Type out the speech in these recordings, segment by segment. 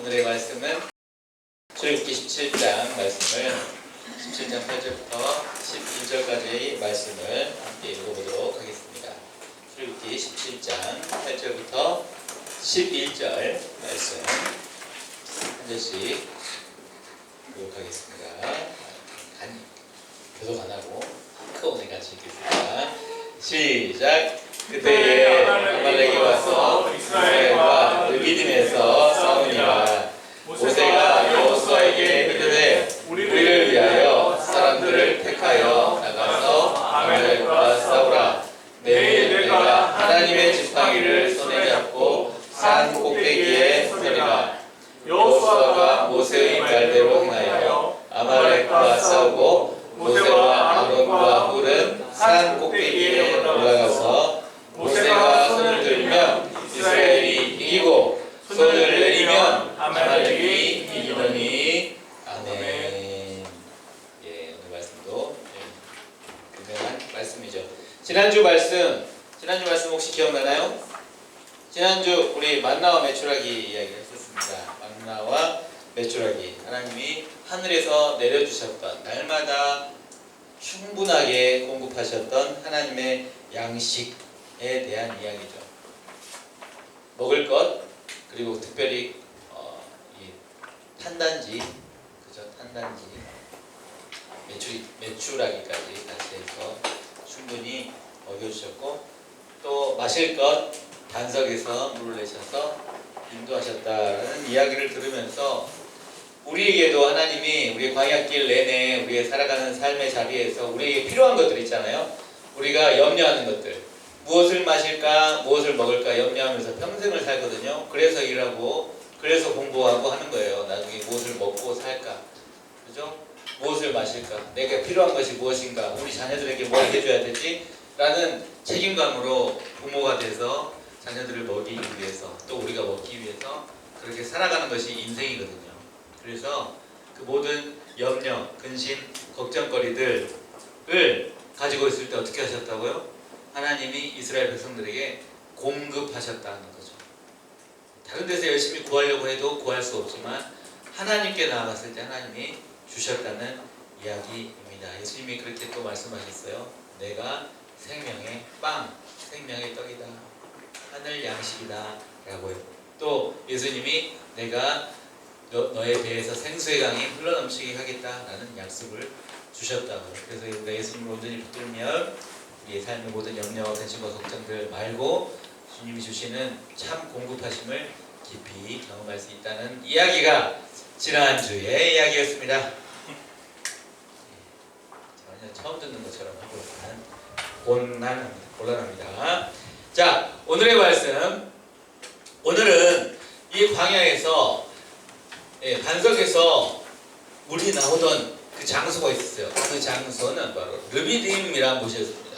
오늘의 말씀은 출애굽기 17장 말씀을 17장 8절부터 12절까지의 말씀을 함께 읽어보도록 하겠습니다. 출애굽기 17장 8절부터 11절 말씀 한 절씩 읽도록 하겠습니다. 계속 안 하고 한꺼번에 같이 읽겠습니다. 시작! 그때에 아말렉이 와서 이스라엘과 르비딤에서 싸우니라. 모세가 여호수아에게 이르되 우리를 위하여 사람들을 택하여 나가서 아말렉과 싸우라. 내일 내가 하나님의 지팡이를 손에 잡고 산 꼭대기에 서리라. 여호수아가 모세의 말대로 행하여 아말렉과 싸우고 모세와 아론과 훌은 산 꼭대기에 올라가서 모세가 손을 들면 이스라엘이 이기고 손을 내리면 아말렉이 이기더니. 아멘. 예, 오늘 말씀도 유명한 말씀이죠. 지난주 말씀 혹시 기억나나요? 지난주 우리 만나와 메추라기 이야기를 했었습니다. 만나와 메추라기, 하나님이 하늘에서 내려주셨던 날마다 충분하게 공급하셨던 하나님의 양식에 대한 이야기죠. 먹을 것, 그리고 특별히 이 탄단지, 그죠? 탄단지, 메추라기까지 같이 해서 충분히 먹여주셨고, 또 마실 것 반석에서 물을 내셔서 인도하셨다라는 이야기를 들으면서 우리에게도 하나님이 우리의 광야길 내내 우리의 살아가는 삶의 자리에서 우리에게 필요한 것들 있잖아요. 우리가 염려하는 것들, 무엇을 마실까, 무엇을 먹을까 염려하면서 평생을 살거든요. 그래서 일하고, 그래서 공부하고 하는 거예요. 나중에 무엇을 먹고 살까, 그죠? 무엇을 마실까, 내게 필요한 것이 무엇인가, 우리 자녀들에게 뭘 해줘야 되지? 라는 책임감으로 부모가 돼서 자녀들을 먹이기 위해서, 또 우리가 먹기 위해서 그렇게 살아가는 것이 인생이거든요. 그래서 그 모든 염려, 근심, 걱정거리들을 가지고 있을 때 어떻게 하셨다고요? 하나님이 이스라엘 백성들에게 공급하셨다는 거죠. 다른 데서 열심히 구하려고 해도 구할 수 없지만 하나님께 나아갔을 때 하나님이 주셨다는 이야기입니다. 예수님이 그렇게 또 말씀하셨어요. 내가 생명의 빵, 생명의 떡이다, 하늘 양식이다 라고요. 또 예수님이 내가 너의 배에서 생수의 강이 흘러넘치게 하겠다라는 약속을 주셨다고요. 그래서 우리가 예수님을 온전히 붙들면 우리의 삶의 모든 염려와 근심과 걱정들 말고 주님이 주시는 참 공급하심을 깊이 경험할 수 있다는 이야기가 지난주의 이야기였습니다. 전혀 처음 듣는 것처럼 하고 있는 곤란합니다. 자, 오늘의 말씀. 오늘은 이 광야에서 반석에서 물이 나오던 그 장소가 있었어요. 그 장소는 바로 르비딤이라는 곳이었습니다.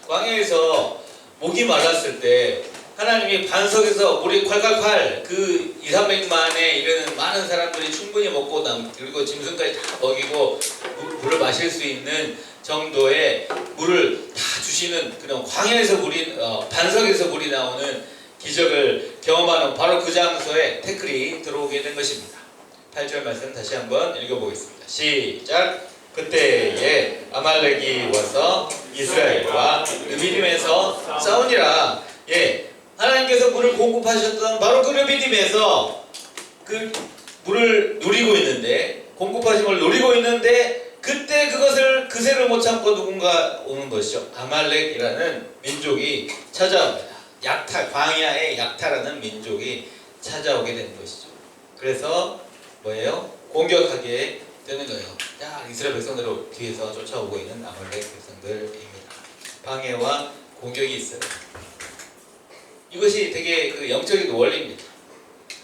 광야에서 목이 말랐을 때 하나님이 반석에서 물이 콸콸콸 그 200~300만에 이르는 많은 사람들이 충분히 먹고 그리고 짐승까지 다 먹이고 물을 마실 수 있는 정도의 물을 다 주시는 그런 광야에서 반석에서 물이 나오는 기적을 경험하는 바로 그 장소에 태클이 들어오게 된 것입니다. 8절 말씀 다시 한번 읽어보겠습니다. 시작! 그때에 아말렉이 와서 이스라엘과 르비딤에서 싸우니라. 하나님께서 물을 공급하셨던 바로 그 르비딤에서 그 물을 누리고 있는데, 공급하심을 누리고 있는데, 그때 그것을 그새를 못 참고 누군가 오는 것이죠. 아말렉이라는 민족이 찾아옵니다. 광야의 약타라는 민족이 찾아오게 된 것이죠. 그래서 뭐예요? 공격하게 되는 거예요. 이스라엘 백성들을 뒤에서 쫓아오고 있는 아말렉 백성들입니다. 방해와 공격이 있어요. 이것이 되게 그 영적인 원리입니다.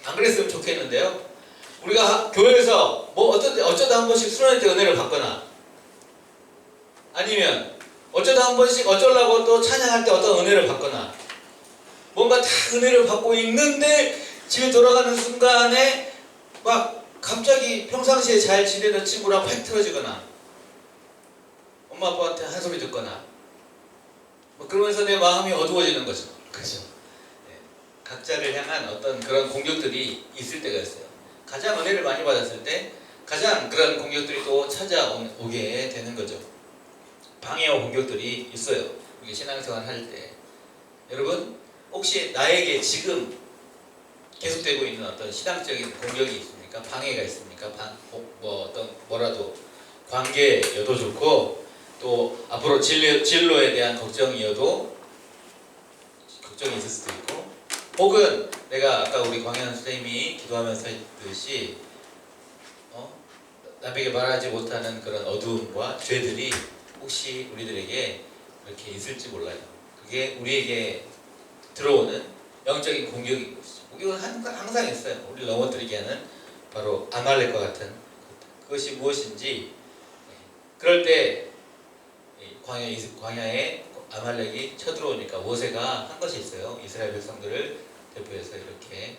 안 그랬으면 좋겠는데요. 우리가 교회에서 어쩌다 한 번씩 수련회 때 은혜를 받거나, 아니면 어쩌다 한 번씩 어쩌려고 또 찬양할 때 어떤 은혜를 받거나, 뭔가 다 은혜를 받고 있는데 집에 돌아가는 순간에 막 갑자기 평상시에 잘 지내던 친구랑 팍 틀어지거나, 엄마 아빠한테 한 소리 듣거나, 그러면서 내 마음이 어두워지는 거죠. 그죠? 각자를 향한 어떤 그런 공격들이 있을 때가 있어요. 가장 은혜를 많이 받았을 때 가장 그런 공격들이 또 찾아오게 되는 거죠. 방해와 공격들이 있어요. 우리 신앙생활 할 때. 여러분 혹시 나에게 지금 계속되고 있는 어떤 신앙적인 공격이 있습니까? 방해가 있습니까? 뭐라도 관계여도 좋고 또 앞으로 진로에 대한 걱정이어도 걱정이 있을 수도 있고, 혹은 내가 아까 우리 광현 선생님이 기도하면서 했듯이 남에게 말하지 못하는 그런 어두움과 죄들이 혹시 우리들에게 이렇게 있을지 몰라요. 그게 우리에게 들어오는 영적인 공격인 것이죠. 공격은 항상 있어요. 우리를 넘어뜨리게 하는 바로 아말렉과 같은 그것이 무엇인지, 그럴 때 광야에 아말렉이 쳐들어오니까 모세가 한 것이 있어요. 이스라엘 백성들을 대표해서 이렇게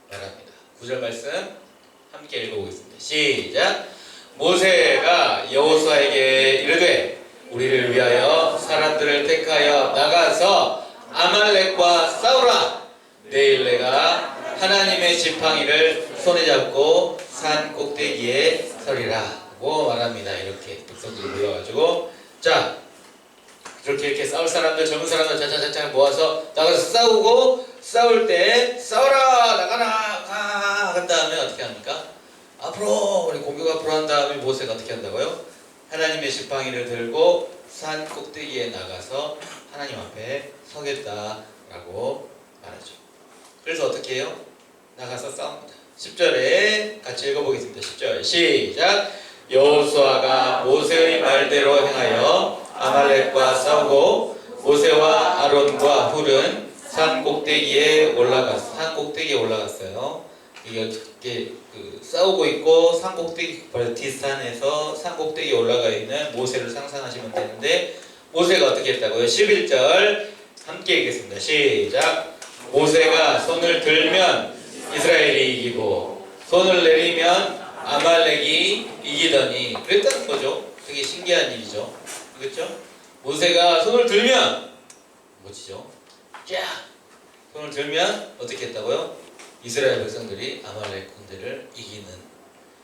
말합니다. 9절 말씀 함께 읽어보겠습니다. 시작! 모세가 여호수아에게 이르되 우리를 위하여 사람들을 택하여 나가서 아말렉과 싸우라. 내일 내가 하나님의 지팡이를 손에 잡고 산 꼭대기에 서리라 고 말합니다. 이렇게 백성들이 불러가지고, 자 이렇게 싸울 사람들, 젊은 사람들 자자자자 모아서 나가서 싸우고, 싸울 때 싸워라 나가라 가 한 다음에 어떻게 합니까? 앞으로 우리 공격 앞으로 한 다음에 모세가 어떻게 한다고요? 하나님의 지팡이를 들고 산 꼭대기에 나가서 하나님 앞에 서겠다라고 말하죠. 그래서 어떻게 해요? 나가서 싸웁니다. 10절에 같이 읽어보겠습니다. 10절 시작! 여호수아가 모세의 말대로 행하여 아말렉과 싸우고 모세와 아론과 훌은 산 꼭대기에 올라갔어요. 이게 싸우고 있고 산 꼭대기 뒷산에서 산 꼭대기에 올라가 있는 모세를 상상하시면 되는데, 모세가 어떻게 했다고요? 11절 함께 읽겠습니다. 시작! 모세가 손을 들면 이스라엘이 이기고 손을 내리면 아말렉이 이기더니, 그랬다는 거죠. 되게 신기한 일이죠. 그렇죠? 모세가 손을 들면 뭐지죠? 쫙 손을 들면 어떻게 했다고요? 이스라엘 백성들이 아말렉 군대를 이기는.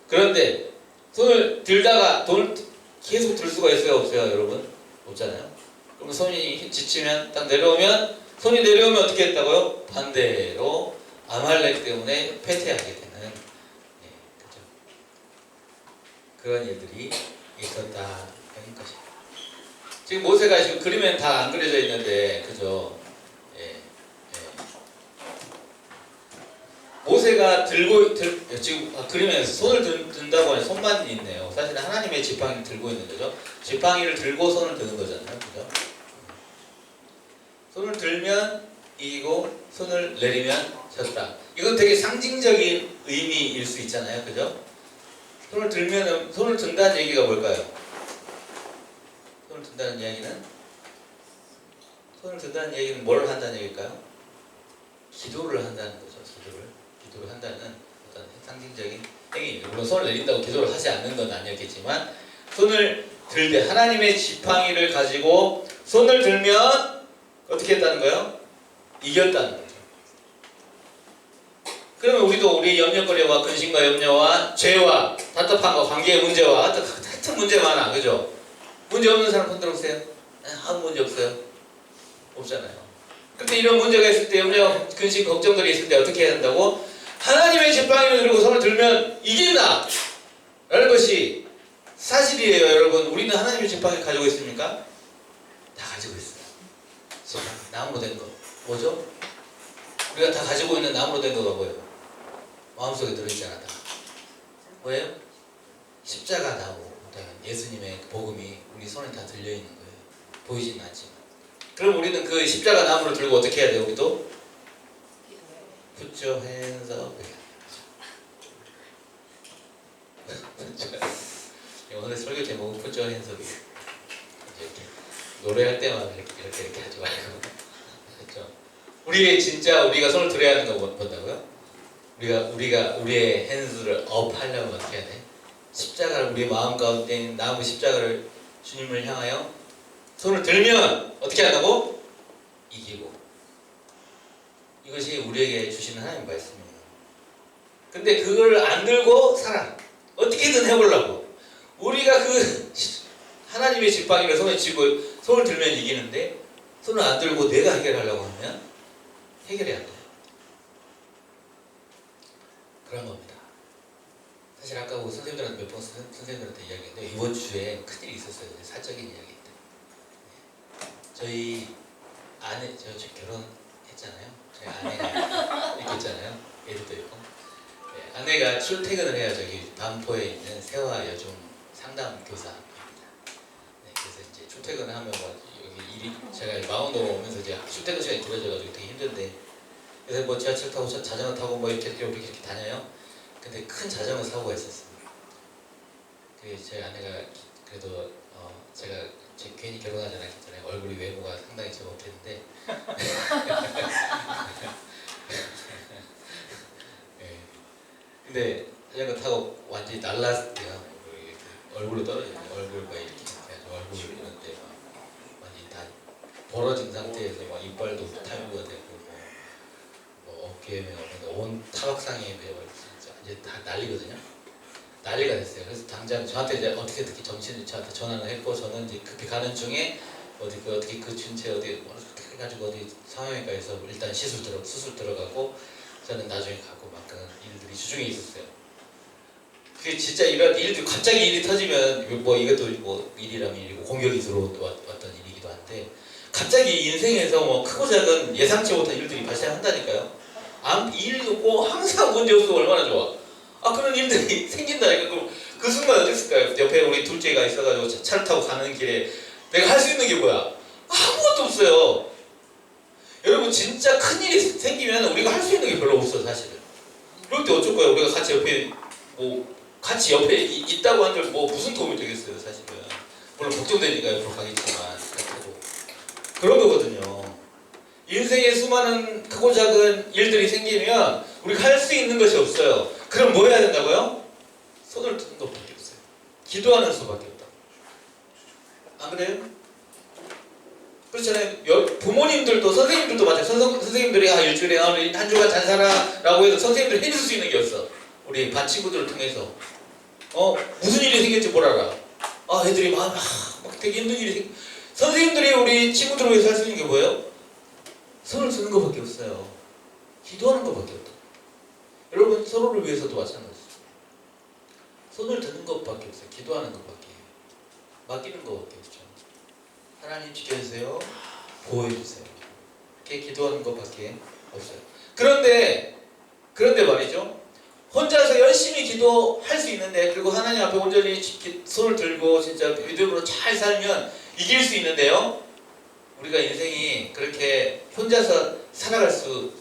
그런데 손을 들다가 돈을 계속 들 수가 있어요, 없어요, 여러분? 없잖아요. 그럼 손이 지치면 딱 내려오면, 손이 내려오면 어떻게 했다고요? 반대로 아말렉 때문에 패퇴하게 되는, 그렇죠? 그런 일들이 있었다는 것입니다. 지금 모세가 지금 그림에는 다 안 그려져 있는데, 그죠? 모세가 지금 그림에서 손을 든다고 하는 손만 있네요. 사실 하나님의 지팡이를 들고 있는 거죠. 지팡이를 들고 손을 드는 거잖아요. 그죠? 손을 들면 이기고 손을 내리면 졌다. 이건 되게 상징적인 의미일 수 있잖아요. 그죠? 손을 든다는 얘기가 뭘까요? 손을 든다는 얘기는 뭘 한다는 얘기일까요? 기도를 한다는 거죠. 기도를 한다는 어떤 상징적인 행위입니다. 물론 손을 내린다고 기도를 하지 않는 건 아니었겠지만, 손을 들 때 하나님의 지팡이를 가지고 손을 들면 어떻게 했다는 거예요? 이겼다는 거죠. 그러면 우리도 우리의 염려거리와 근심과 염려와 죄와 답답함과 관계의 문제와 하여튼 문제 많아. 그죠? 문제 없는 사람 손 들어보세요. 아무 문제 없어요. 없잖아요. 그런데 이런 문제가 있을 때, 염려, 근심, 걱정들이 있을 때 어떻게 해야 된다고? 하나님의 지팡이를 들고 손을 들면 이긴다! 라는 것이 사실이에요, 여러분. 우리는 하나님의 지팡이를 가지고 있습니까? 다 가지고 있어요. 나무로 된 거. 뭐죠? 우리가 다 가지고 있는 나무로 된 거가 뭐예요? 마음속에 들어있잖아, 다. 뭐예요? 십자가 나무. 예수님의 복음이 우리 손에 다 들려있는 거예요. 보이지는 않지만. 그럼 우리는 그 십자가 나무를 들고 어떻게 해야 돼요, 우리도? Put your hands up. 오늘 설교 제목은 Put your hands up. 이렇게 노래할 때만 이렇게 하지 말고. 그렇죠? 우리가 손을 들어야 하는 거 본다고요? 우리가 우리의 hands를 up 하려면 어떻게 해야 돼? 십자가를, 우리 마음 가운데 있는 나무 십자가를 주님을 향하여 손을 들면 어떻게 한다고? 이기고. 이것이 우리에게 주시는 하나님 말씀이에요. 근데 그걸 안 들고 살아. 어떻게든 해보려고. 우리가 그 하나님의 지팡이를 손에 쥐고 손을 들면 이기는데 손을 안 들고 내가 해결하려고 하면 해결이 안 돼요. 그런 겁니다. 사실 아까 뭐 선생님들한테 몇 번 선생님들한테 이야기했는데 이번 주에 큰일이 있었어요. 사적인 이야기인데 저희 아내 저 결혼했잖아요. 저희 아내가 있겠잖아요. 애들도 있고 네, 아내가 출퇴근을 해야 저기 반포에 있는 세화 여중 상담 교사입니다. 네, 그래서 이제 출퇴근을 하면 뭐 여기 일이 제가 마운드 오면서 이제 출퇴근 시간이 길어져가지고 되게 힘든데 그래서 뭐 지하철 타고 자전거 타고 뭐 이렇게 다녀요. 근데 큰 자전거 사고가 있었습니다. 그 제 아내가 그래도 제가 괜히 결혼하지 않았기 때문에 얼굴이 외모가 상당히 제가 못했는데 네. 근데 자전거 타고 완전히 날랐대요. 얼굴로 떨어지네. 얼굴과 이렇게 얼굴 이런데 완전히 다 벌어진 상태에서 막 이빨도 탈모가 되고 뭐 어깨에 온 타박상에 진짜 이제 다 난리거든요. 난리가 됐어요. 그래서 당장 저한테 이제 어떻게 정신을 저한테 전화를 했고 저는 이제 급히 가는 중에 어떻게 그 준체 어디 해가지고 어디 성형외과에서 일단 수술 들어가고 저는 나중에 가고 막 그런 일들이 주중에 있었어요. 그 진짜 이런 일도 갑자기 일이 터지면 뭐 이것도 뭐 일이라면 일이고 공격이 들어왔던 일이기도 한데 갑자기 인생에서 뭐 크고 작은 예상치 못한 일들이 발생한다니까요. 일이 없고 항상 문제 없어도 얼마나 좋아. 그런 일들이 생긴다니까. 그럼 그 순간 어땠을까요? 옆에 우리 둘째가 있어가지고 차를 타고 가는 길에 내가 할 수 있는 게 뭐야? 아무것도 없어요. 여러분 진짜 큰일이 생기면 우리가 할 수 있는 게 별로 없어 사실은. 그럴 때 어쩔 거야? 우리가 같이 옆에 있다고 한들 뭐 무슨 도움이 되겠어요 사실은. 물론 걱정되니까 옆으로 가겠지만 그런 거거든요. 인생에 수많은 크고 작은 일들이 생기면 우리가 할 수 있는 것이 없어요. 그럼 뭐 해야 된다고요? 손을 드는 것밖에 없어요. 기도하는 수밖에 없다. 안 그래요? 그렇잖아요. 부모님들도 선생님들도 마찬가지예요. 선생님들이 일주일에 한 주간 잘 살아라고 해서 선생님들이 해줄 수 있는 게 없어. 우리 반 친구들을 통해서 무슨 일이 생길지 뭘 알아. 애들이 막 되게 힘든 일이 선생님들이 우리 친구들을 위해서 할 수 있는 게 뭐예요? 손을 쓰는 것밖에 없어요. 기도하는 것밖에 없다. 여러분 서로를 위해서도 마찬가지죠. 손을 드는 것밖에 없어요. 기도하는 것밖에. 맡기는 것밖에 없죠. 하나님 지켜주세요. 보호해주세요. 이렇게 기도하는 것밖에 없어요. 그런데 말이죠. 혼자서 열심히 기도할 수 있는데 그리고 하나님 앞에 온전히 손을 들고 진짜 믿음으로 잘 살면 이길 수 있는데요. 우리가 인생이 그렇게 혼자서 살아갈 수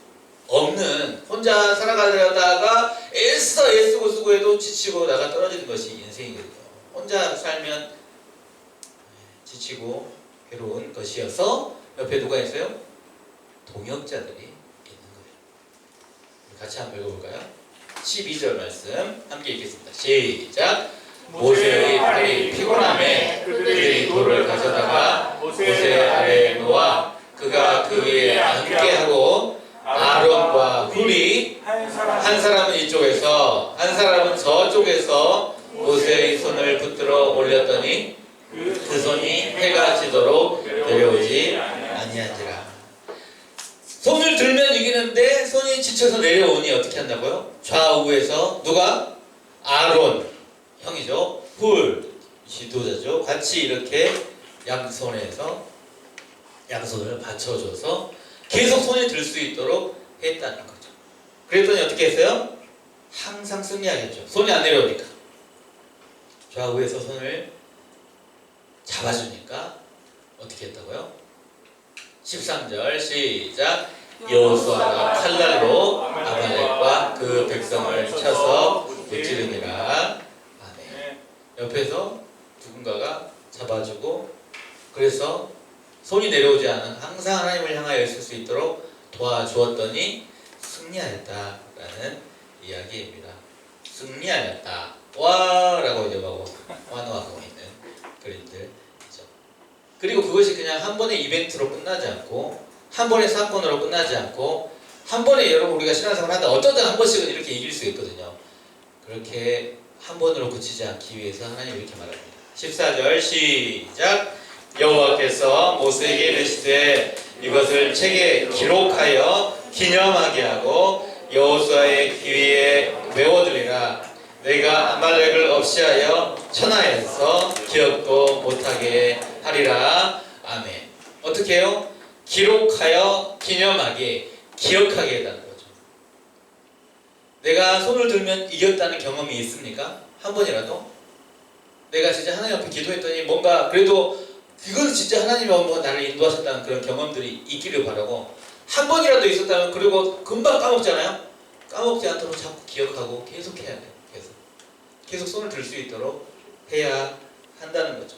없는 혼자 살아가려다가 애쓰고 수고해도 지치고 나가 떨어지는 것이 인생이거든요. 혼자 살면 지치고 괴로운 것이어서 옆에 누가 있어요? 동역자들이 있는 거예요. 같이 한번 읽어볼까요? 12절 말씀 함께 읽겠습니다. 시작! 모세의 팔이 피곤함에 그들이 돌을 가져다가 모세 아래에 놓아 그가 그 위에 앉게하고 아론과 훌이 한 사람은 이쪽에서 한 사람은 저쪽에서 모세의 손을 붙들어 올렸더니 그 손이 해가 지도록 내려오지 아니한지라. 손을 들면 이기는데 손이 지쳐서 내려오니 어떻게 한다고요? 좌우에서 누가? 아론 형이죠. 훌 지도자죠. 같이 이렇게 양손을 받쳐줘서 계속 손이 들 수 있도록 했다는 거죠. 그랬더니 어떻게 했어요? 항상 승리하겠죠. 손이 안 내려오니까. 좌우에서 손을 잡아주니까 어떻게 했다고요? 13절 시작! 여호수아가 칼날로 아말렉과 그 백성을 쳐서 무찌르니라. 옆에서 누군가가 잡아주고 그래서 손이 내려오지 않은 항상 하나님을 향하여 있을 수 있도록 도와주었더니 승리하였다라는 이야기입니다. 승리하였다. 와! 라고 이제 막 환호하고 있는 그림들이죠. 그리고 그것이 그냥 한 번의 이벤트로 끝나지 않고 한 번의 사건으로 끝나지 않고 한 번에 여러분 우리가 신앙생활 한다. 어떤 때한 번씩은 이렇게 이길 수 있거든요. 그렇게 한 번으로 그치지 않기 위해서 하나님 이렇게 말합니다. 14절 시작. 여호와께서 모세에게 이르시되 이것을 책에 기록하여 기념하게 하고 여호수아의 귀에 외워두리라. 내가 아말렉을 없이하여 천하에서 기억도 못하게 하리라. 아멘. 어떻게 해요? 기록하여 기념하게, 기억하게 해달라는 거죠. 내가 손을 들면 이겼다는 경험이 있습니까? 한 번이라도? 내가 진짜 하나님 앞에 기도했더니 뭔가 그래도 이건 진짜 하나님이 뭔가 나를 인도하셨다는 그런 경험들이 있기를 바라고, 한 번이라도 있었다면 그리고 금방 까먹잖아요? 까먹지 않도록 자꾸 기억하고 계속 해야 돼요. 계속 손을 들 수 있도록 해야 한다는 거죠.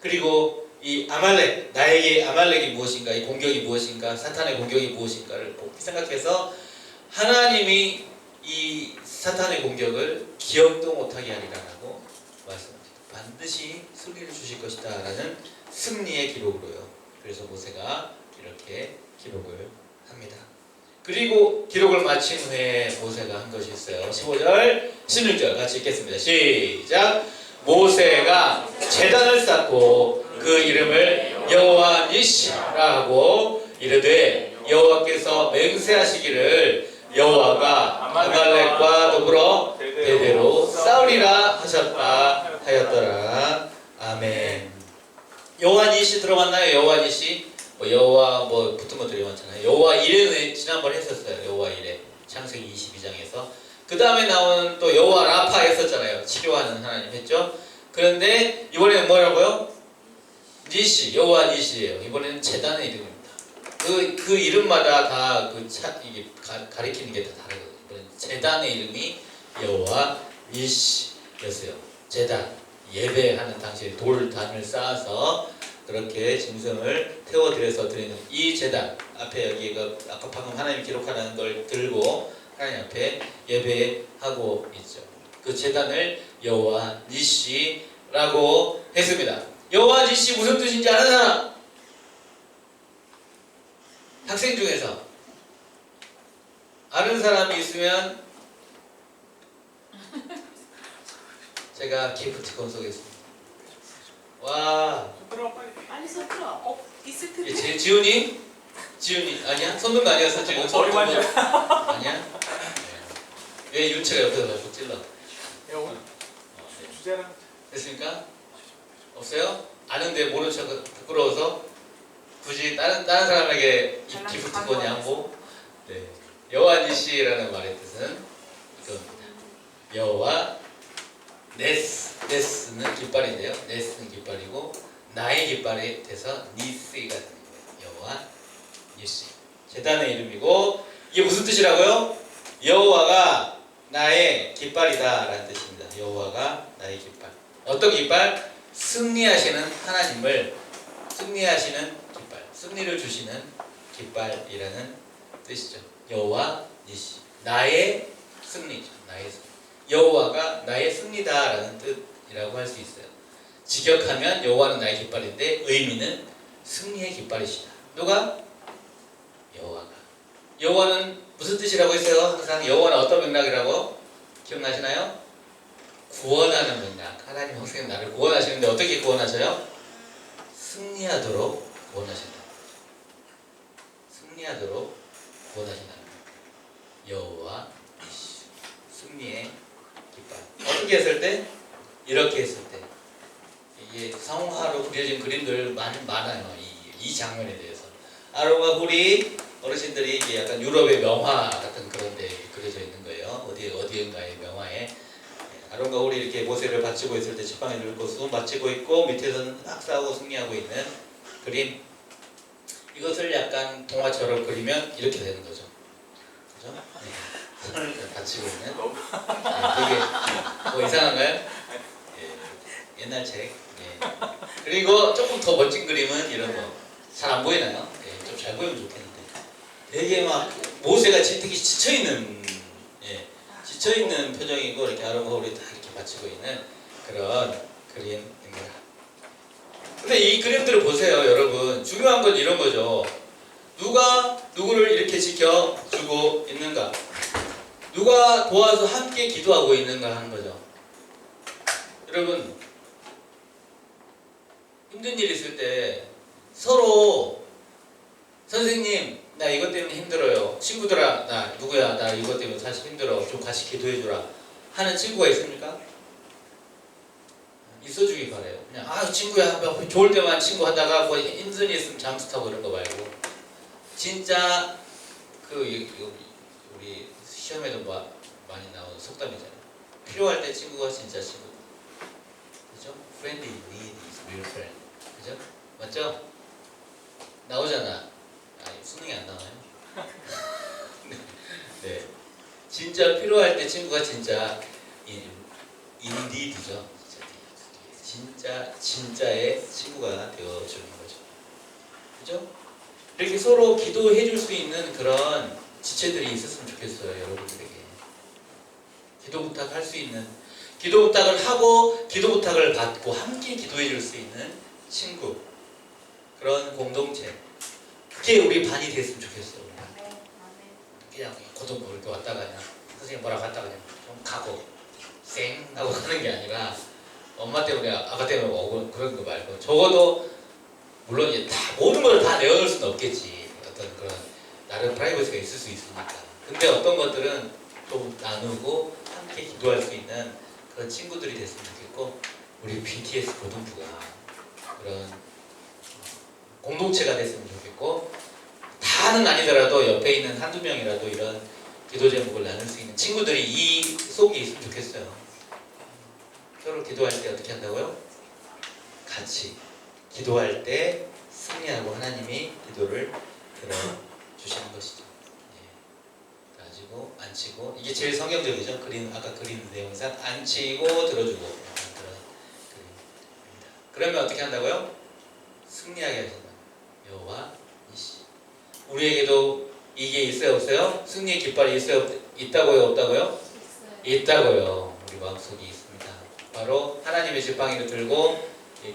그리고 이 아말렉, 나에게 아말렉이 무엇인가, 이 공격이 무엇인가, 사탄의 공격이 무엇인가를 생각해서 하나님이 이 사탄의 공격을 기억도 못하게 하리라고 말씀합니다. 반드시 승리를 주실 것이다 라는 승리의 기록으로요. 그래서 모세가 이렇게 기록을 합니다. 그리고 기록을 마친 후에 모세가 한 것이 있어요. 15절, 16절 같이 읽겠습니다. 시작. 모세가 제단을 쌓고 그 이름을 여호와 니시라 하고 이르되 여호와께서 맹세하시기를 여호와가 아말렉과 더불어 대대로 싸우리라 하셨다 하였더라. 아멘. 여호와 니시 들어봤나요? 여호와 니시? 여호와 붙은 것들이 많잖아요. 여호와 이레는 지난번에 했었어요. 여호와 이레 창세기 22장에서. 그 다음에 나오는 또 여호와 라파 했었잖아요. 치료하는 하나님 했죠. 그런데 이번에는 뭐라고요? 니시, 여호와 니시예요. 이번에는 제단의 이름입니다. 그 이름마다 다 이게 가리키는 게 다 다르거든요. 이번엔 제단의 이름이 여호와 니시였어요. 제단, 예배하는 당시에 돌단을 쌓아서 그렇게 짐승을 태워드려서 드리는 이 제단 앞에 여기가 아까 방금 하나님 기록하는 걸 들고 하나님 앞에 예배하고 있죠. 그 제단을 여호와 니시라고 했습니다. 여호와 니시 무슨 뜻인지 아는 사람? 학생 중에서 아는 사람이 있으면 제가 기프티콘 쏘겠습니다. 와. 빨리 서툴어. 있을 텐데. 지훈이 아니야? 손든 거 아니었어 지금? 머리만 아니야? 왜 윤채가 옆에서 자꾸 찔러? 주제랑 됐습니까? 없어요? 아는데 모른 척 부끄러워서 굳이 다른 사람에게 기프티콘 양보? 네. 여호와 니시라는 말의 뜻은 이겁니다. 여호와 네스는 깃발인데요. 네스는 깃발이고 나의 깃발이 돼서 니스가 되는 거예요. 여호와 니시. 제단의 이름이고 이게 무슨 뜻이라고요? 여호와가 나의 깃발이다 라는 뜻입니다. 여호와가 나의 깃발. 어떤 깃발? 승리하시는 하나님을 승리하시는 깃발. 승리를 주시는 깃발이라는 뜻이죠. 여호와 니시. 나의 승리죠. 나의 승리. 여호와가 나의 승리다라는 뜻이라고 할 수 있어요. 직역하면 여호와는 나의 깃발인데 의미는 승리의 깃발이시다. 누가? 여호와가. 여호와는 무슨 뜻이라고 했어요? 항상 여호와는 어떤 맥락이라고? 기억나시나요? 구원하는 맥락. 하나님 항상 나를 구원하시는데 어떻게 구원하셔요? 승리하도록 구원하신다. 승리하도록 구원하신다. 여호와 승리의 깃발. 어떻게 했을 때? 이렇게 했을 때. 이게 성화로 그려진 그림들 많아요. 이 장면에 대해서. 아론과 훌이 어르신들이 이게 약간 유럽의 명화 같은 그런 데 그려져 있는 거예요. 어디인가의 명화에. 아론과 훌이 이렇게 모세를 바치고 있을 때 지팡이 들고 수금 바치고 있고 밑에서는 막 싸우고 승리하고 있는 그림. 이것을 약간 동화처럼 그리면 이렇게 되는 거죠. 그죠? 네. 손을 받치고 있는. 되게 이상한가요? 예, 옛날 책. 예. 그리고 조금 더 멋진 그림은 이런 거. 잘 안 보이나요? 예, 좀 잘 보이면 좋겠는데. 되게 막 모세가 되게 지쳐있는, 예, 지쳐있는 표정이고 이렇게 아론과 훌이 다 이렇게 받치고 있는 그런 그림입니다. 근데 이 그림들을 보세요, 여러분. 중요한 건 이런 거죠. 누가 누구를 이렇게 지켜주고 있는가? 누가 도와서 함께 기도하고 있는가 하는 거죠. 여러분, 힘든 일 있을 때 서로 선생님 나 이것 때문에 힘들어요, 친구들아 나 누구야 나 이것 때문에 사실 힘들어 좀 같이 기도해주라 하는 친구가 있습니까? 있어주기 바래요. 그냥 친구야 좋을 때만 친구 하다가 뭐 힘든 일 있으면 잠수 타고 이런 거 말고 진짜 우리 시험에도 많이 나오는 속담이잖아요. 필요할 때 친구가 진짜 친구. 그죠? Friend in need is real friend. 그죠? 맞죠? 나오잖아. 수능이 안 나와요. 네. 진짜 필요할 때 친구가 진짜 indeed죠. 진짜의 친구가 되어주는 거죠. 그죠? 이렇게 서로 기도해 줄 수 있는 그런 지체들이 있었으면 좋겠어요, 여러분들에게. 기도 부탁할 수 있는, 기도 부탁을 하고 기도 부탁을 받고 함께 기도해 줄 수 있는 친구, 그런 공동체. 그게 우리 반이 됐으면 좋겠어요. 그냥 고등부 이렇게 왔다가 그냥 선생님 뭐라고 갔다가 그냥 좀 가고 쌩 하고 가는 게 아니라 엄마 때문에 아빠 때문에 오고 그런 거 말고 적어도 물론 이제 다 모든 걸 다 내어놓을 수는 없겠지. 어떤 그런 나름 프라이버시가 있을 수 있으니까. 근데 어떤 것들은 좀 나누고 함께 기도할 수 있는 그런 친구들이 됐으면 좋겠고, 우리 BTS 고등부가 그런 공동체가 됐으면 좋겠고, 다는 아니더라도 옆에 있는 한두 명이라도 이런 기도 제목을 나눌 수 있는 친구들이 이 속에 있으면 좋겠어요. 서로 기도할 때 어떻게 한다고요? 같이 기도할 때 승리하고 하나님이 기도를 들어주시는 것이죠. 가지고 앉히고, 이게 제일 성경적이죠. 아까 그림 내용상 앉히고 들어주고 그런 그림입니다. 그러면 어떻게 한다고요? 승리하게 하신다. 여호와이시. 우리에게도 이게 있어요, 없어요? 승리의 깃발이 있다고요, 없다고요? 있다고요. 우리 마음속에 있습니다. 바로 하나님의 지팡이를 들고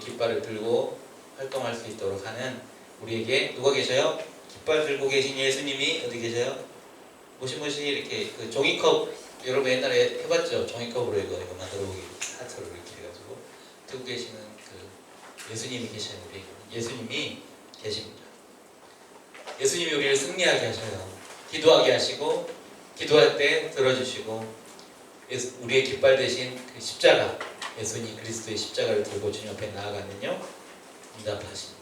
깃발을 들고 활동할 수 있도록 하는 우리에게 누가 계셔요? 깃발 들고 계신 예수님이 어디 계셔요? 모시모시 이렇게 그 종이컵, 여러분 옛날에 해봤죠? 종이컵으로 이거 만들어보기 하트로 이렇게 해가지고 들고 계시는 그 예수님이 계셔요. 우리 예수님이 계십니다. 예수님이 우리를 승리하게 하셔요. 기도하게 하시고, 기도할 때 들어주시고, 우리의 깃발 대신 그 십자가, 예수님 그리스도의 십자가를 들고 주님 앞에 나아가면요 응답하십니다.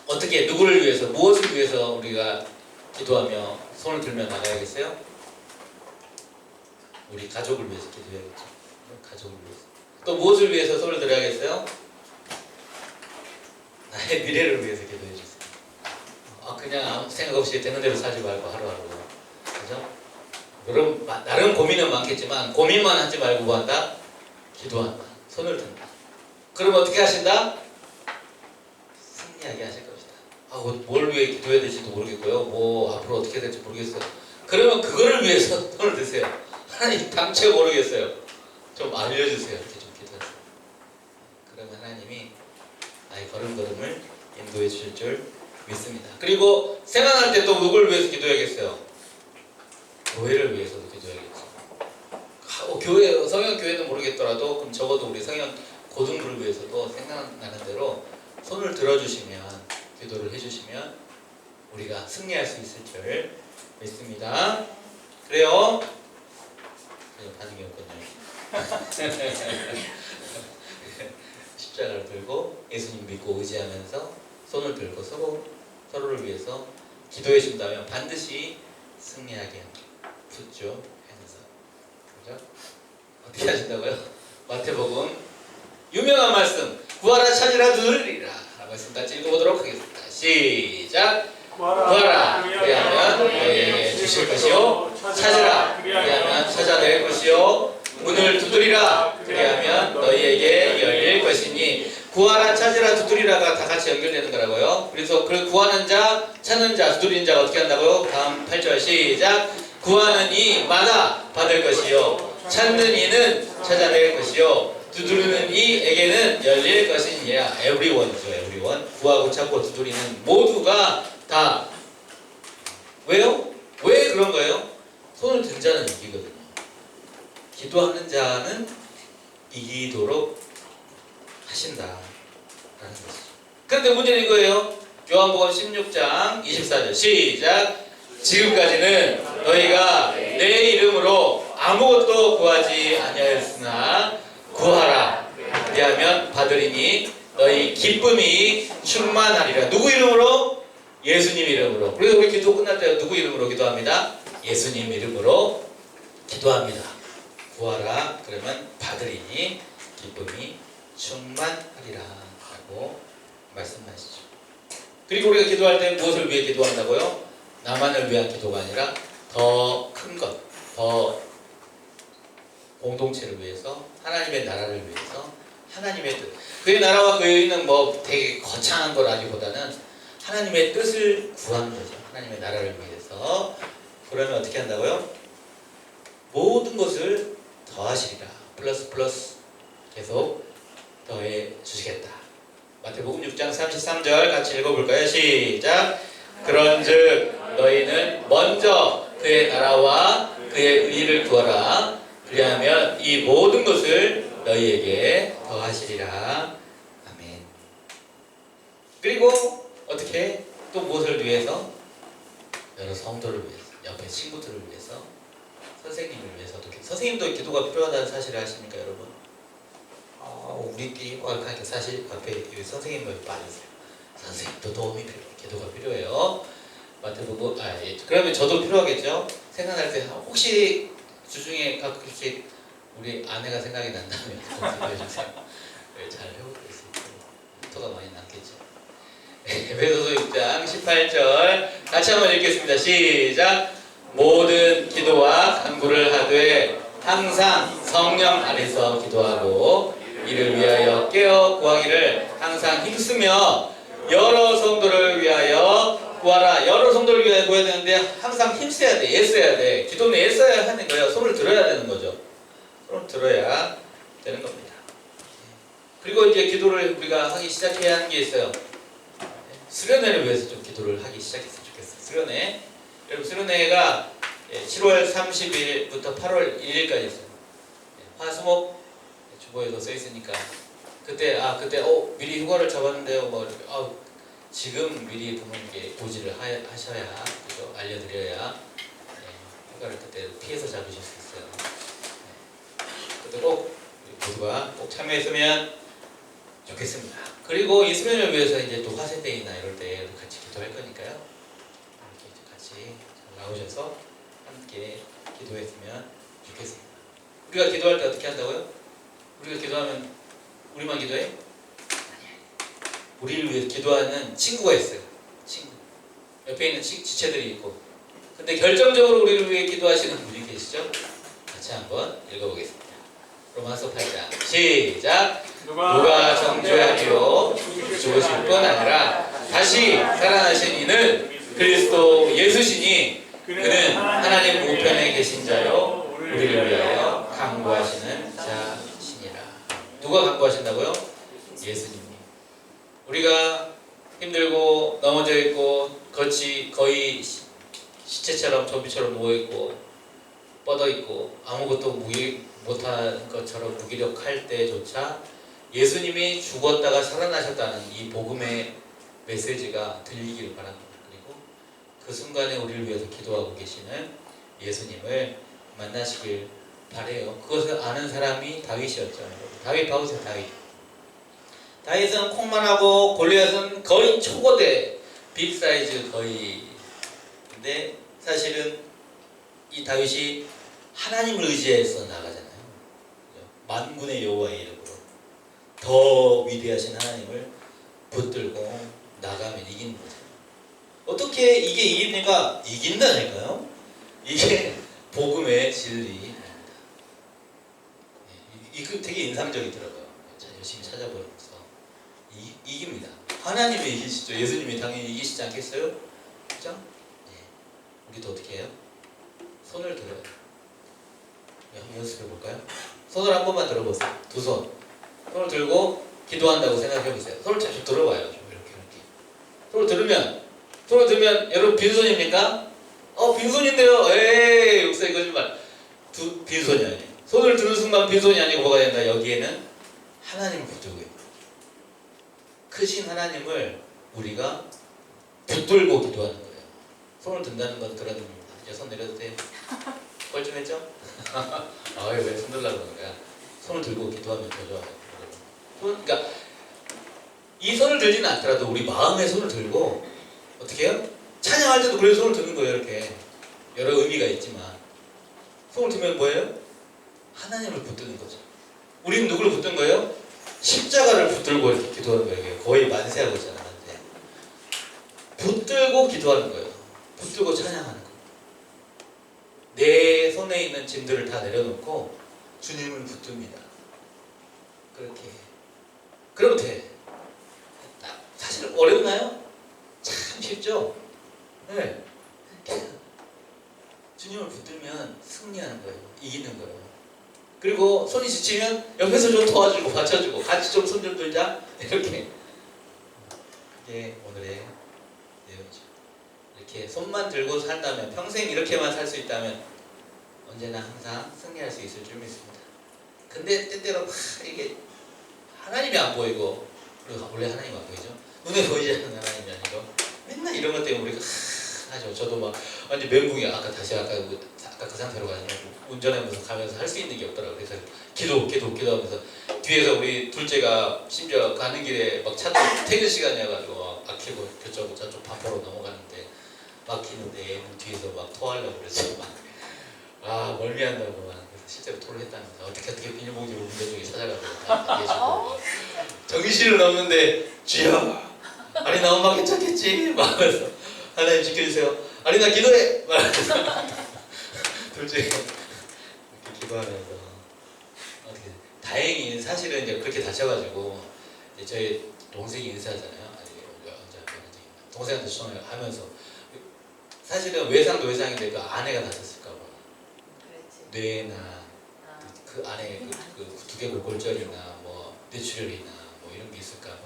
어떻게, 누구를 위해서, 무엇을 위해서 우리가 기도하며 손을 들며 나가야겠어요? 우리 가족을 위해서 기도해야겠죠. 가족을 위해서. 또 무엇을 위해서 손을 들어야겠어요? 나의 미래를 위해서 기도해 주세요. 그냥 아무 생각 없이 되는 대로 살지 말고 하루하루. 그죠? 여러분 나름 고민은 많겠지만 고민만 하지 말고 뭐 한다? 기도한다. 손을 든다. 그럼 어떻게 하신다? 승리하게 하실 것이다. 뭘 위해 기도해야 될지도 모르겠고요. 뭐 앞으로 어떻게 될지 모르겠어요. 그러면 그거를 위해서 손을 드세요. 하나님 당최 모르겠어요. 좀 알려주세요. 이렇게 좀 기도하세요. 그러면 하나님이 나의 걸음걸음을 인도해 주실 줄 믿습니다. 그리고 생각할 때 또 누굴 위해서 기도해야겠어요? 교회를 위해서도 기도해야겠죠. 교회, 성현교회는 모르겠더라도 그럼 적어도 우리 성현 고등부를 위해서도 생각나는 대로 손을 들어주시면, 기도를 해주시면 우리가 승리할 수 있을 줄 믿습니다. 그래요? 반응이 없군요. 십자가를 들고 예수님 믿고 의지하면서 손을 들고 서로를 위해서 기도해 준다면 반드시 승리하게 붙죠. 행사. 그죠? 어떻게 하신다고요? 마태복음 유명한 말씀, 구하라 찾으라 누리라 말씀 같이 읽어보도록 하겠습니다. 시작. 구하라 그리하면 너희에게 주실 것이요, 찾으라 그리하면 찾아낼 것이요, 문을 두드리라 그리하면 너희에게 열릴 것이니. 구하라, 찾으라, 두드리라가 다 같이 연결되는 거라고요. 그래서 그 구하는 자, 찾는 자, 두드리는 자가 어떻게 한다고요? 다음 8절 시작. 구하는 이마다 받을 것이요, 찾는 이는 찾아낼 것이요, 두드리는 이에게는 열릴 것이니라. everyone이죠. everyone. 구하고 찾고 두드리는 모두가 다 왜요? 왜 그런 거예요? 손을 든 자는 이기거든요. 기도하는 자는 이기도록 하신다라는 것이죠. 그런데 문제는 이거예요. 요한복음 16장 24절 시작. 지금까지는 너희가 내 이름으로 아무것도 구하지 아니하였으나 구하라. 그리하면 받으리니 너희 기쁨이 충만하리라. 누구 이름으로? 예수님 이름으로. 그래서 우리 기도 끝날 때 누구 이름으로 기도합니다? 예수님 이름으로 기도합니다. 구하라. 그러면 받으리니 기쁨이 충만하리라 라고 말씀하시죠. 그리고 우리가 기도할 때 무엇을 위해 기도한다고요? 나만을 위한 기도가 아니라 더 큰 것, 더 공동체를 위해서, 하나님의 나라를 위해서, 하나님의 뜻. 그의 나라와 그의 의는 뭐 되게 거창한 거라기보다는 하나님의 뜻을 구하는 거죠. 하나님의 나라를 위해서. 그러면 어떻게 한다고요? 모든 것을 더하시리라. 플러스 플러스 계속 더해 주시겠다. 마태복음 6장 33절 같이 읽어볼까요? 시작. 그런즉 너희는 먼저 그의 나라와 그의 의를 구하라. 그리하면 이 모든 것을 너희에게 더하시리라. 아멘. 그리고 어떻게 또 무엇을 위해서? 여러 성도를 위해서, 옆에 친구들을 위해서, 선생님을 위해서. 어떻게? 선생님도 기도가 필요하다는 사실을 아십니까, 여러분? 우리끼리 사실 앞에 선생님을 빠졌어요. 선생님도 도움이 필요해요. 기도가 필요해요. 마태복음 그러면 저도 필요하겠죠. 생각날 때 혹시 주중에 가끔씩 우리 아내가 생각이 난다면 기도해주세요. 잘 회복될 수 있고 토가 많이 남겠죠. 에베소서 6장 18절 같이 한번 읽겠습니다. 시작. 모든 기도와 간구를 하되 항상 성령 안에서 기도하고 이를 위하여 깨어 구하기를 항상 힘쓰며 여러 성도를 위하여 구하라. 여러 성도를 위하여 구해야 되는데 항상 힘써야 돼. 애써야 돼. 기도는 애써야 하는 거예요. 손을 들어야 되는 거죠. 손을 들어야 되는 겁니다. 그리고 이제 기도를 우리가 하기 시작해야 하는 게 있어요. 수련회를 위해서 좀 기도를 하기 시작했으면 좋겠어요. 수련회. 여러분 수련회가 7월 30일부터 8월 1일까지 있어요. 화수목 주보에도 써 있으니까 그때 미리 휴가를 잡았는데요. 지금 미리 부모님께 고지를 하셔야 그죠? 알려드려야 휴가를 그때 피해서 잡으실 수 있어요. 그때 꼭 모두가 꼭 참여했으면 좋겠습니다. 그리고 이 수련을 위해서 이제 또 화세데이나 이럴 때 같이 기도할 거니까요. 이렇게 같이 나오셔서 함께 기도했으면 좋겠습니다. 우리가 기도할 때 어떻게 한다고요? 우리가 기도하면 우리만 기도해? 아니야. 우리를 위해 기도하는 친구가 있어요. 친구. 옆에 있는 지체들이 있고. 근데 결정적으로 우리를 위해 기도하시는 분이 계시죠? 같이 한번 읽어보겠습니다. 로마서 8장 시작. 누가 정죄하리요? 죽으실 뿐 아니라 다시 살아나신 이는 그리스도 예수시니 그는 하나님 우편에 계신 자요 우리를 위하여 간구하시는 자시니라. 누가 간구하신다고요? 예수님이. 우리가 힘들고 넘어져 있고 거의 시체처럼 좀비처럼 누워 있고 뻗어 있고 아무것도 못한 것처럼 무기력할 때조차 예수님이 죽었다가 살아나셨다는 이 복음의 메시지가 들리기를 바랍니다. 그리고 그 순간에 우리를 위해서 기도하고 계시는 예수님을 만나시길 바래요. 그것을 아는 사람이 다윗이었죠. 다윗 봐보세요. 다윗은 콩만하고 골리앗은 거의 초거대 빅사이즈 거의. 근데 사실은 이 다윗이 하나님을 의지해서 나가잖아요. 만군의 여호와의 이름으로 더 위대하신 하나님을 붙들고 나가면 이기는 거죠. 어떻게 이게 이깁니까? 이긴다니까요. 이게 복음의 진리입니다. 이거 되게 인상적이더라고요. 열심히 찾아보면서 이깁니다. 하나님이 이기시죠. 예수님이 당연히 이기시지 않겠어요? 그죠? 우리도 어떻게 해요? 손을 들어요. 한번 연습해 볼까요? 손을 한 번만 들어보세요. 두 손. 손을 들고 기도한다고 생각해 보세요. 손을 쭉 들어봐요. 좀 이렇게. 손을 들으면 여러분 빈손입니까? 빈손인데요. 에이, 목사님 거짓말. 빈손이 아니에요. 손을 드는 순간 빈손이 아니고 뭐가 된다? 여기에는 하나님을 붙들고 있는 거예요. 크신 하나님을 우리가 붙들고 기도하는 거예요. 손을 든다는 건 그런 의미입니다. 이제 손 내려도 돼요? 뻘쭘했죠? 왜 손 들라고 그러는 거야? 손을 들고 기도하면 더 좋아요. 그러니까 이 손을 들지는 않더라도 우리 마음의 손을 들고 어떻게 해요? 찬양할 때도 그래서 손을 드는 거예요. 이렇게 여러 의미가 있지만 손을 들면 뭐예요? 하나님을 붙드는 거죠. 우리는 누구를 붙든 거예요? 십자가를 붙들고 이렇게 기도하는 거예요. 거의 만세하고 있잖아요. 만세. 붙들고 기도하는 거예요. 붙들고 찬양하는 거예요. 내 손에 있는 짐들을 다 내려놓고 주님을 붙듭니다. 그렇게. 그러면 돼. 사실 어렵나요? 참 쉽죠? 네. 주님을 붙들면 승리하는 거예요. 이기는 거예요. 그리고 손이 지치면 옆에서 좀 도와주고 받쳐주고 같이 좀 손 좀 들자. 이렇게. 그게 오늘의 내용이죠. 이렇게 손만 들고 산다면 평생 이렇게만 살 수 있다면 언제나 항상 승리할 수 있을 줄 믿습니다. 근데 때때로 막 이게 하나님이 안 보이고 우리가 원래 하나님 안 보이죠? 눈에 보이지 않는 하나님이 아니고 맨날 이런 것 때문에 우리가 하죠. 저도 막 완전 멘붕이 아까 그 상태로 가지고 운전하면서 가면서 할 수 있는 게 없더라고요. 그래서 기도하면서 뒤에서 우리 둘째가 심지어 가는 길에 막 차 퇴근 시간이어가지고 막 막히고 저쪽 반포로 넘어가는데 막히는데 얘는 뒤에서 막 토하려고 그러죠. 막 멀미한다고 막 그래서 실제로 토를 했다면서 어떻게 비닐봉지를 운전중에 찾아가고 정신을 없는데 주여 아니 나 엄마 괜찮겠지? 막 하면서 하나님 지켜주세요. 아니 나 기도해! 말하면서 둘째 이렇게 기도하면서 어떻게 다행히 사실은 이제 그렇게 다쳐가지고 이제 저희 동생이 인사하잖아요. 동생한테 전화를 하면서 사실은 외상도 외상인데 그 아내가 다쳤을까봐 뇌나 그 안에 그 두개골골절이나 뭐 뇌출혈이나 뭐 이런 게 있을까봐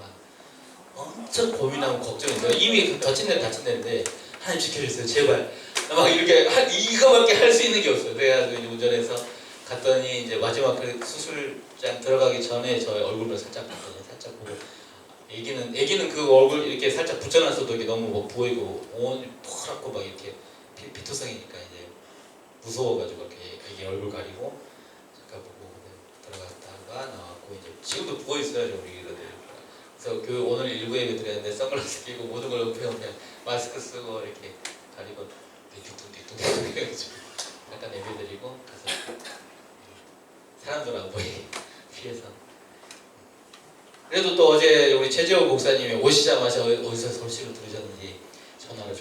엄청 고민하고 걱정했어요. 이미 다친 데인데 하나님 지켜주세요 제발. 막 이렇게 이거밖에 할 수 있는 게 없어요. 그래가지고 이제 운전해서 갔더니 이제 마지막 그 수술장 들어가기 전에 저의 얼굴을 살짝 봤더니 살짝 보고 애기는 그 얼굴 이렇게 살짝 붙여놨어도 이게 너무 뭐 보이고 온 포랗고 막 이렇게 피투성이니까 이제 무서워가지고 이렇게 애기 얼굴 가리고 잠깐 보고 들어갔다가 나왔고 이제 지금도 부어 있어요 우리 애들. 그래서 그 오늘 일부 예배 드렸는데 선글라스 끼고 모든 걸 옆에 그냥 마스크 쓰고 이렇게 가리고 뒤뚱뒤뚱 해가지고 약간 예배 드리고 가서 사람들 안 보이게 피해서. 그래도 또 어제 우리 최재호 목사님이 오시자마자 어디서 소식을 들으셨는지 전화를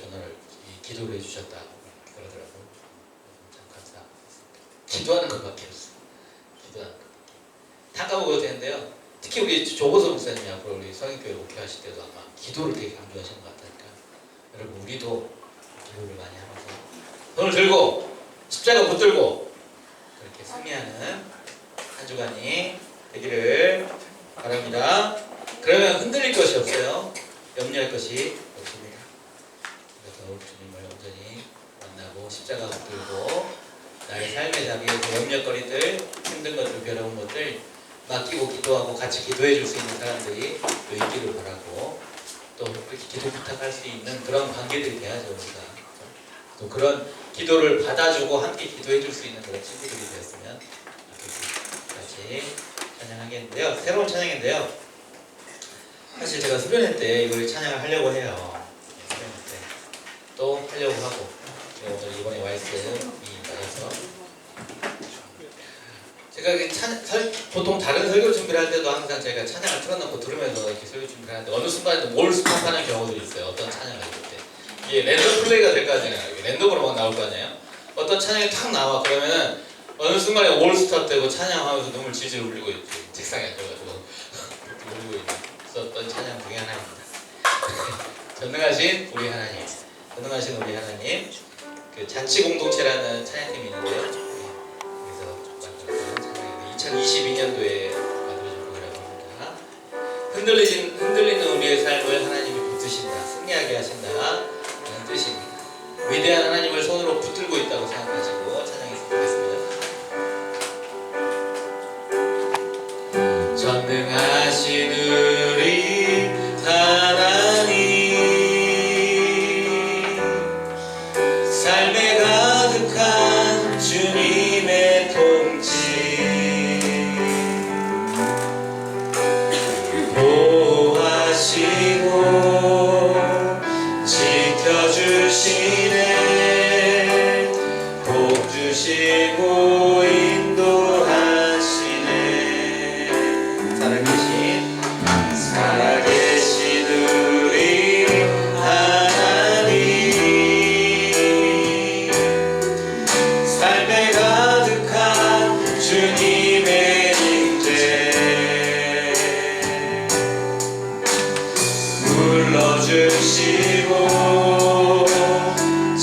기도를 해주셨다 그러더라고요. 참 감사합니다. 기도하는 것밖에 없어요. 기도하는 것밖에. 다 까먹어도 되는데요. 특히 우리 조보서 목사님이 앞으로 우리 성인교회 목회하실 때도 아마 기도를 되게 강조하시는 것 같으니까 여러분 우리도 기도를 많이 하면서 손을 들고 십자가 붙들고 그렇게 승리하는 한 주간이 되기를 바랍니다. 그러면 흔들릴 것이 없어요. 염려할 것이 없습니다. 그래서 주님을 온전히 만나고 십자가 붙들고 나의 삶의 자리에서 염려거리들 힘든 것들 괴로운 것들 맡기고 기도하고 같이 기도해 줄 수 있는 사람들이 또 있기를 바라고 또 그렇게 기도 부탁할 수 있는 그런 관계들이 돼야죠. 우리가 또 그런 기도를 받아주고 함께 기도해 줄 수 있는 그런 친구들이 되었으면 같이 찬양하겠는데요. 새로운 찬양인데요. 사실 제가 수련회 때 이걸 찬양을 하려고 해요. 수련회 때 또 하려고 하고 오늘 이번에 YS이 나가서 제가 보통 다른 설교 준비를 할 때도 항상 제가 찬양을 틀어놓고 들으면서 이렇게 설교 준비를 하는데 어느 순간에 뭘 스탑하는 경우들이 있어요. 어떤 찬양을 할 때. 이게 랜덤 플레이가 될 거 아니에요. 랜덤으로 막 나올 거 아니에요. 어떤 찬양이 탁 나와. 그러면은 어느 순간에 올 스탑 되고 찬양하면서 눈물 질질 흘리고 있지. 책상에 앉아가지고 울고 있었던 찬양 중에 하나입니다. 전능하신 우리 하나님. 전능하신 우리 하나님. 그 잔치 공동체라는 찬양팀이 있는데요. 2022년도에 만들어진 곡이라고 합니다. 흔들리는 우리의 삶을 하나님이 붙드신다, 승리하게 하신다 라는 뜻입니다. 위대한 하나님을 손으로 전능하신 우리 하나님, 삶에 가득한 주님의 통치, 보호하시고 지켜주시네, 복 주시고 인도하시네. 살아계신 우리 하나님, 삶에 가득한 주님의 임재, 불러주시고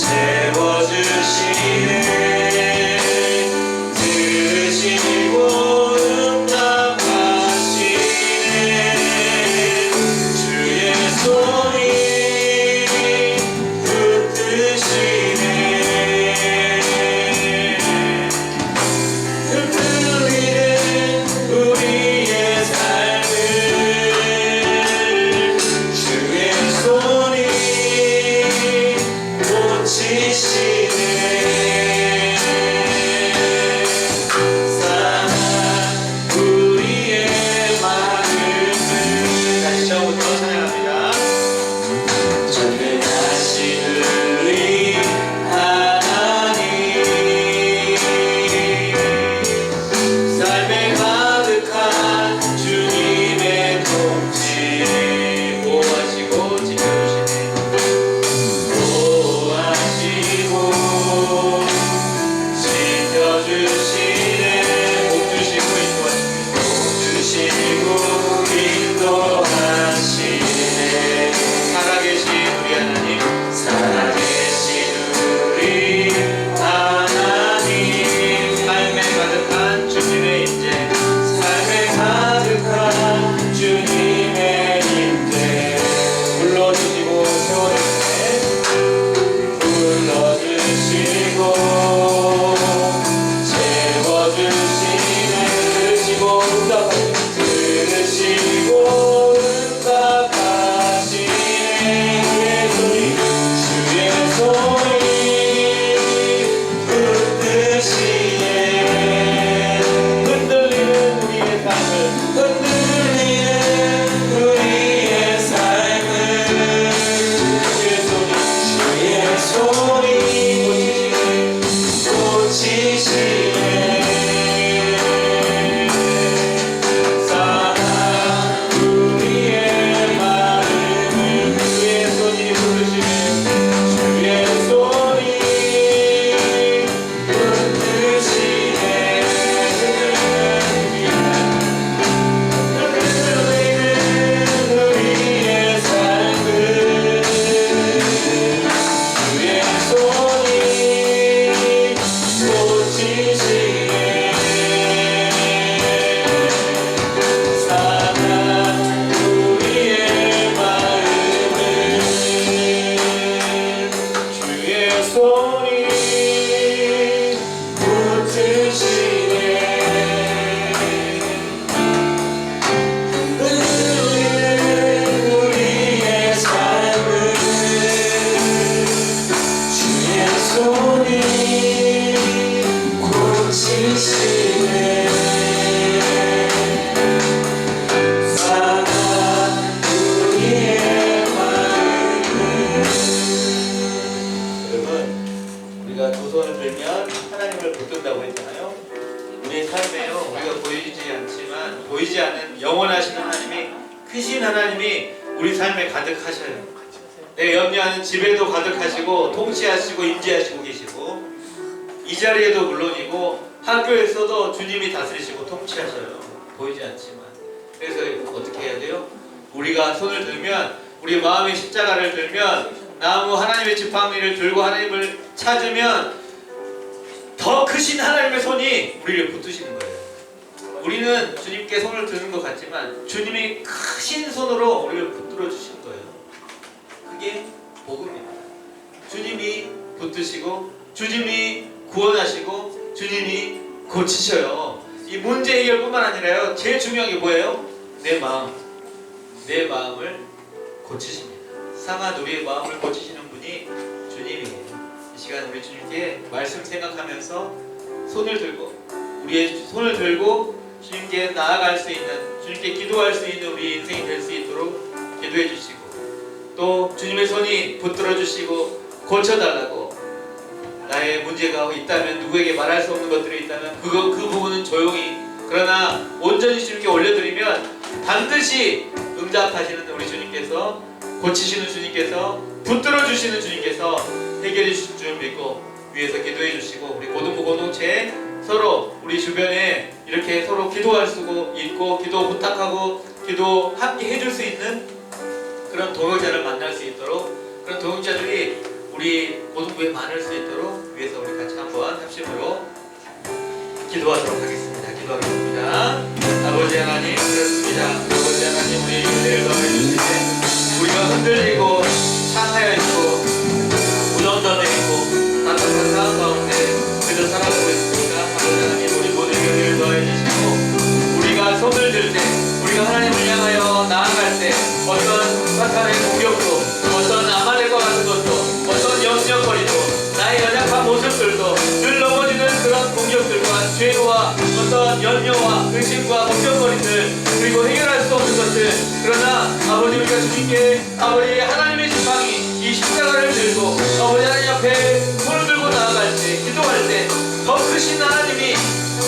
채워주시네, 들으시고 응답하시네, 주의 손이 붙드시네, 흔들리는 우리의 삶을 주의 손이 고치시네, 사랑 우리의 마음을. 다시 처음부터 찬양합니다. 전능하신 우리 하나님, 삶에 가득한 주님의 통치, 보호하시고 지켜주시네, 보호하시고 지켜주시네, 복 주시고 인도하시네, 살아계신 우리 하나님, 살아계신 우리 하나님, 삶에 가득한 주님의 임재, 삶에 가득한 주님의 임재, 불러주시고 세워주시네, 불러주시고 채워주시네, 들으시고 응답하시네, 주의 손이 붙드시네, 흔들리는 우리의 삶을, 흔들리는 우리의 삶을 주의 손이 고치시네, 사랑 우리의 마음을, 주의 손이 부르시네, 주의 손이 붙드시네, 흔들리는 우리의 삶을 주의 손이 고치시네, 사랑 우리의 마음을 주의 손이 붙드시네, 흔들리는 우리의 삶을 주의 손이 고치시네, 사랑 우리의 마음을. 여러분, 우리가 두 손을 들면 하나님을 붙든다고 했잖아요. 우리의 삶에요, 우리가 보이지 않지만 보이지 않는 영원하신 하나님이, 크신 하나님이 우리 삶에 가득하셔요. 내 염려하는 집에도 가득하시고 통치하시고 임재하시고 계시고, 이 자리에도 물론이고 학교에서도 주님이 다스리시고 통치하셔요. 보이지 않지만. 그래서 어떻게 해야 돼요? 우리가 손을 들면, 우리 마음의 십자가를 들면, 나무 하나님의 지팡이를 들고 하나님을 찾으면 더 크신 하나님의 손이 우리를 붙드시는 거예요. 우리는 주님께 손을 드는 것 같지만 주님이 크신 손으로 우리를 붙들어 주시는 거예요. 그게 복음입니다. 주님이 붙드시고 주님이 구원하시고 주님이 고치셔요. 이 문제 해결뿐만 아니라요, 제일 중요한 게 뭐예요? 내 마음, 내 마음을 고치십니다. 상한 우리의 마음을 고치시는 분이 주님이에요. 이 시간 우리 주님께 말씀 생각하면서 손을 들고, 우리의 손을 들고 주님께 나아갈 수 있는, 주님께 기도할 수 있는 우리 인생이 될 수 있도록 기도해 주시고, 또 주님의 손이 붙들어 주시고 고쳐달라고, 나의 문제가 있다면, 누구에게 말할 수 없는 것들이 있다면 그 부분은 조용히, 그러나 온전히 주님께 올려드리면 반드시 응답하시는 우리 주님께서, 고치시는 주님께서, 붙들어 주시는 주님께서 해결해 주실 줄 믿고 위에서 기도해 주시고, 우리 고등부 공동체 서로 우리 주변에 이렇게 서로 기도할 수 있고, 기도 부탁하고 기도 함께 해줄 수 있는 그런 동역자를 만날 수 있도록, 그런 동역자들이 우리 고등부에 많을 수 있도록 위해서 우리 같이 한번 합심으로 기도하도록 하겠습니다. 기도하겠습니다. 아버지 하나님, 그렇습니다. 아버지 하나님, 우리 은혜를 더해주시되 우리가 흔들리고 상하여 있고 무덤덤해 있고 답답한 상황 가운데 그저 살아가고 있습니다. 아버지 하나님, 우리 모두에게 은혜를 더해주시고, 우리가 손을 들 때, 우리가 하나님을 향하여 나아갈 때 어떤 사탄의 공격도, 어떤 아말렉과 같은 것도, 어떤 염려거리도, 나의 연약한 모습들도, 늘 넘어지는 그런 공격들과 죄와 어떤 염려와 의심과 걱정거리들, 그리고 해결할 수 없는 것들, 그러나 아버지, 우리가 주님께 아버지 하나님의 지팡이 이 십자가를 들고 아버지 하나님 앞에 손을 들고 나아갈 때, 기도할 때 더 크신 하나님이,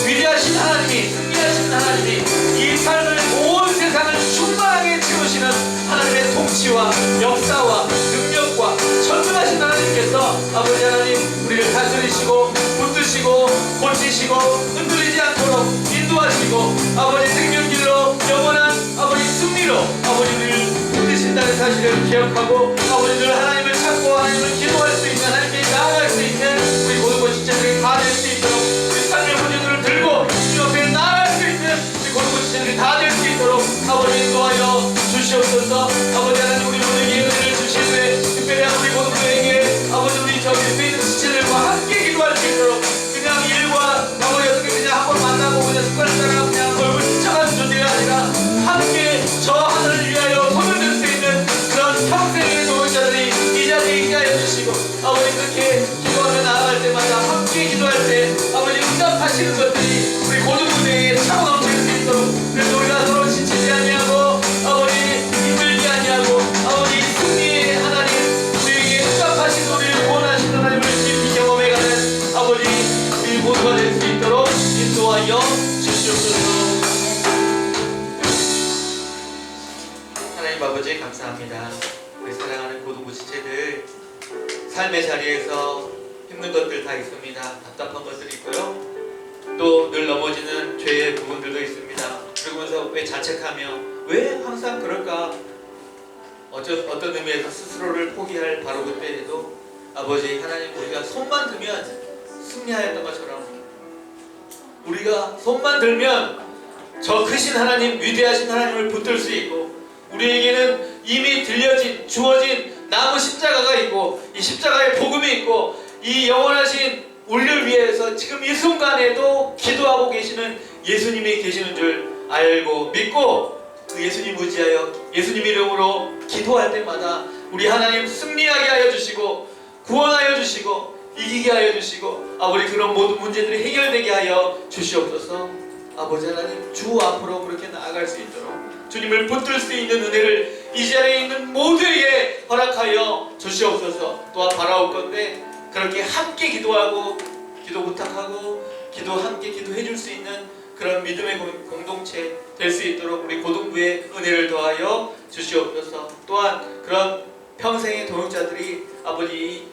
위대하신 하나님이, 승리하신 하나님이 이 삶을, 온 세상을 충만하게 채우시는 하나님의 통치와 역사와 능력과 전능하신 하나님께서 아버지 하나님, 우리를 다스리시고 붙드시고 고치시고 흔들리지 않도록 인도하시고, 아버지 생명길로 영원한 아버지 승리로 아버지 우리를 붙드신다는 사실을 기억하고, 아버지들 하나님을 찾고 하나님을 기도할 수 있는, 하나님께 나아갈 수 있는 우리 모든 것 지체들이 다 될 수 있도록, 우리 삶의 문제들을 들고 주님 앞에 나아갈 수 있는 우리 모든 것 지체들이 다 될 수 있도록 아버지 인도하여 주시옵소서. 아버지 하나님, 우리 모두에게 은혜를 주시되 특별히 우리 모두에게 아버지 우리 저기 옆에 있는 지체들과 함께 기도할 수 있도록, 그냥 일과 아버지 어떻게 그냥 한번 만나고 그냥 습관처럼 그냥 얼굴 스쳐가는 존재가 아니라 함께 저 하늘을 위하여 손을 들 수 있는 그런 평생의 노동자들이 이 자리에 있게 하여 주시고, 아버지 그렇게 기도하며 나아갈 때마다 함께 기도할 때 아버지 응답하시는 것들이 우리 모든 무대에 차고 넘칠 수 있도록, 그래서 우리가 서로 지치지 아니하고 아버지 힘들지 아니하고 아버지 승리의 하나님, 우리에게 응답하신 우리를 원하시는 하나님을 깊이 경험해가는 아버지 우리 모두가 될 수 있도록 인도하여 주시옵소서. 하나님 아버지, 감사합니다. 우리 사랑하는 고등부 지체들 삶의 자리에서 힘든 것들 다 있습니다. 답답한 것들이 있고요, 또 늘 넘어지는 죄의 부분들도 있습니다. 그러면서 왜 자책하며 왜 항상 그럴까, 어떤 의미에서 스스로를 포기할 바로 그때에도 아버지 하나님, 우리가 손만 들면 승리하였던 것처럼, 우리가 손만 들면 저 크신 하나님, 위대하신 하나님을 붙들 수 있고, 우리에게는 이미 주어진 나무 십자가가 있고, 이 십자가의 복음이 있고, 이 영원하신 우리를 위해서 지금 이 순간에도 기도하고 계시는 예수님이 계시는 줄 알고 믿고, 그 예수님 의지하여 예수님 이름으로 기도할 때마다 우리 하나님 승리하게 하여 주시고, 구원하여 주시고, 이기게 하여 주시고, 아버지 그런 모든 문제들이 해결되게 하여 주시옵소서. 아버지 하나님, 주 앞으로 그렇게 나아갈 수 있도록 주님을 붙들 수 있는 은혜를 이 자리에 있는 모두에게 허락하여 주시옵소서. 또한 바라올 건데, 그렇게 함께 기도하고 기도 부탁하고 함께 기도해 줄 수 있는 그런 믿음의 공동체 될 수 있도록 우리 고등부에 은혜를 더하여 주시옵소서. 또한 그런 평생의 동역자들이 아버지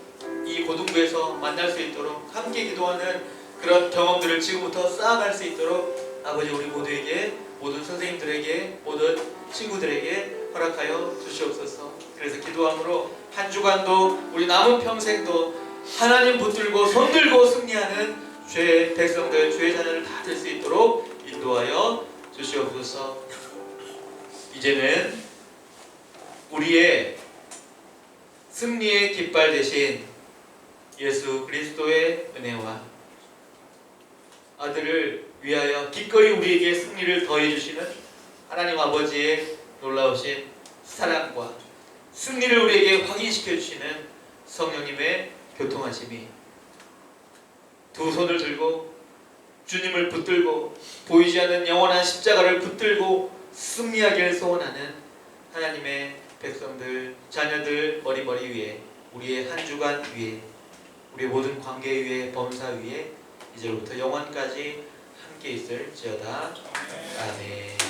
이 고등부에서 만날 수 있도록, 함께 기도하는 그런 경험들을 지금부터 쌓아갈 수 있도록 아버지 우리 모두에게, 모든 선생님들에게, 모든 친구들에게 허락하여 주시옵소서. 그래서 기도함으로 한 주간도 우리 남은 평생도 하나님 붙들고 손들고 승리하는 주의 백성들, 주의 자녀를 다 될 수 있도록 인도하여 주시옵소서. 이제는 우리의 승리의 깃발 대신 예수 그리스도의 은혜와 아들을 위하여 기꺼이 우리에게 승리를 더해 주시는 하나님 아버지의 놀라우신 사랑과 승리를 우리에게 확인시켜 주시는 성령님의 교통하심이 두 손을 들고 주님을 붙들고 보이지 않는 영원한 십자가를 붙들고 승리하기를 소원하는 하나님의 백성들, 자녀들 머리머리 위에, 우리의 한 주간 위에, 우리의 모든 관계 위에, 범사 위에 이제부터 영원까지 함께 있을지어다. 아멘.